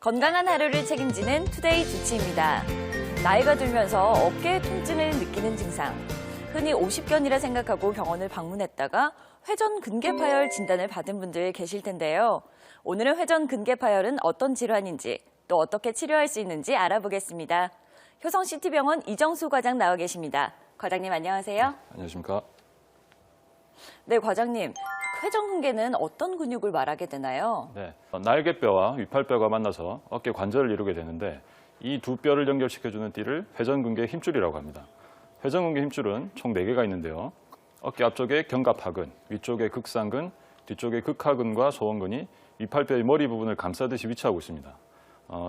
건강한 하루를 책임지는 투데이 주치입니다. 나이가 들면서 어깨 통증을 느끼는 증상. 흔히 오십견이라 생각하고 병원을 방문했다가 회전근개파열 진단을 받은 분들 계실 텐데요. 오늘은 회전근개파열은 어떤 질환인지 또 어떻게 치료할 수 있는지 알아보겠습니다. 효성시티병원 이정수 과장 나와 계십니다. 과장님 안녕하세요. 안녕하십니까. 네, 과장님. 회전근개는 어떤 근육을 말하게 되나요? 네, 날개뼈와 위팔뼈가 만나서 어깨 관절을 이루게 되는데 이 두 뼈를 연결시켜주는 띠를 회전근개 힘줄이라고 합니다. 회전근개 힘줄은 총 4개가 있는데요. 어깨 앞쪽에 견갑하근, 위쪽에 극상근, 뒤쪽에 극하근과 소원근이 위팔뼈의 머리 부분을 감싸듯이 위치하고 있습니다.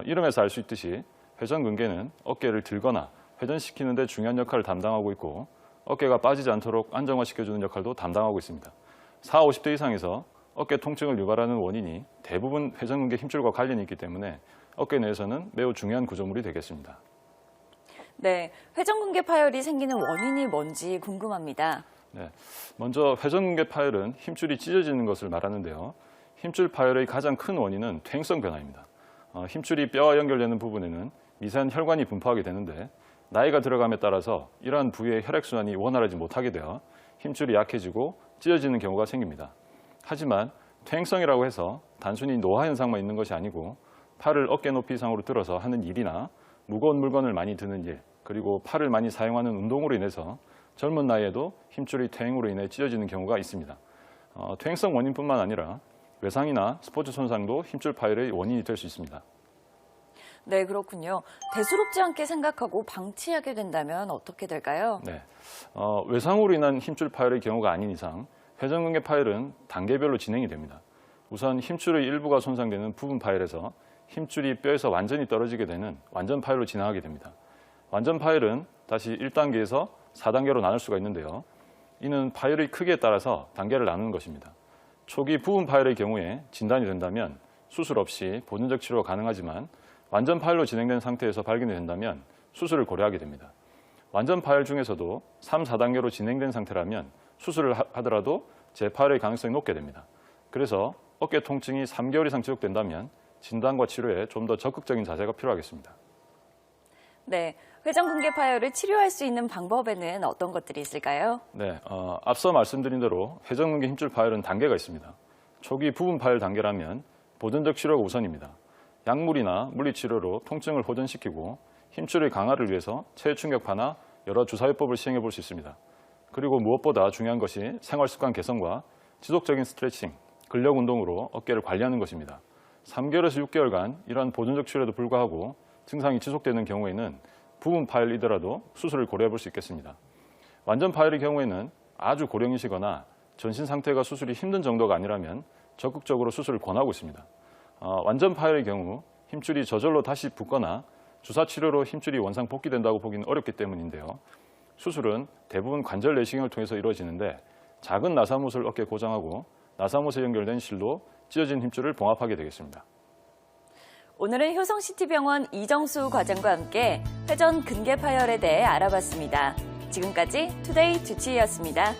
이름에서 알 수 있듯이 회전근개는 어깨를 들거나 회전시키는 데 중요한 역할을 담당하고 있고 어깨가 빠지지 않도록 안정화시켜주는 역할도 담당하고 있습니다. 40, 50대 이상에서 어깨 통증을 유발하는 원인이 대부분 회전근개 힘줄과 관련이 있기 때문에 어깨 내에서는 매우 중요한 구조물이 되겠습니다. 네, 회전근개 파열이 생기는 원인이 뭔지 궁금합니다. 네, 먼저 회전근개 파열은 힘줄이 찢어지는 것을 말하는데요. 힘줄 파열의 가장 큰 원인은 퇴행성 변화입니다. 힘줄이 뼈와 연결되는 부분에는 미세한 혈관이 분포하게 되는데 나이가 들어감에 따라서 이러한 부위의 혈액순환이 원활하지 못하게 되어 힘줄이 약해지고 찢어지는 경우가 생깁니다. 하지만 퇴행성이라고 해서 단순히 노화 현상만 있는 것이 아니고 팔을 어깨 높이 이상으로 들어서 하는 일이나 무거운 물건을 많이 드는 일, 그리고 팔을 많이 사용하는 운동으로 인해서 젊은 나이에도 힘줄이 퇴행으로 인해 찢어지는 경우가 있습니다. 퇴행성 원인뿐만 아니라 외상이나 스포츠 손상도 힘줄 파열의 원인이 될 수 있습니다. 네, 그렇군요. 대수롭지 않게 생각하고 방치하게 된다면 어떻게 될까요? 네, 외상으로 인한 힘줄 파열의 경우가 아닌 이상 회전근개 파열은 단계별로 진행이 됩니다. 우선 힘줄의 일부가 손상되는 부분 파열에서 힘줄이 뼈에서 완전히 떨어지게 되는 완전 파열로 진행하게 됩니다. 완전 파열은 다시 1단계에서 4단계로 나눌 수가 있는데요. 이는 파열의 크기에 따라서 단계를 나누는 것입니다. 초기 부분 파열의 경우에 진단이 된다면 수술 없이 보존적 치료가 가능하지만 완전 파열로 진행된 상태에서 발견이 된다면 수술을 고려하게 됩니다. 완전 파열 중에서도 3, 4단계로 진행된 상태라면 수술을 하더라도 재파열의 가능성이 높게 됩니다. 그래서 어깨 통증이 3개월 이상 지속된다면 진단과 치료에 좀 더 적극적인 자세가 필요하겠습니다. 네, 회전근개 파열을 치료할 수 있는 방법에는 어떤 것들이 있을까요? 네, 앞서 말씀드린 대로 회전근개 힘줄 파열은 단계가 있습니다. 초기 부분 파열 단계라면 보존적 치료가 우선입니다. 약물이나 물리치료로 통증을 호전시키고 힘줄의 강화를 위해서 체외충격파나 여러 주사요법을 시행해 볼 수 있습니다. 그리고 무엇보다 중요한 것이 생활습관 개선과 지속적인 스트레칭, 근력 운동으로 어깨를 관리하는 것입니다. 3개월에서 6개월간 이러한 보존적 치료에도 불구하고 증상이 지속되는 경우에는 부분 파열이더라도 수술을 고려해 볼 수 있겠습니다. 완전 파열의 경우에는 아주 고령이시거나 전신 상태가 수술이 힘든 정도가 아니라면 적극적으로 수술을 권하고 있습니다. 완전 파열의 경우 힘줄이 저절로 다시 붓거나 주사 치료로 힘줄이 원상 복귀된다고 보기는 어렵기 때문인데요. 수술은 대부분 관절 내시경을 통해서 이루어지는데 작은 나사못을 어깨에 고정하고 나사못에 연결된 실로 찢어진 힘줄을 봉합하게 되겠습니다. 오늘은 효성시티병원 이정수 과장과 함께 회전근개 파열에 대해 알아봤습니다. 지금까지 투데이 주치의였습니다.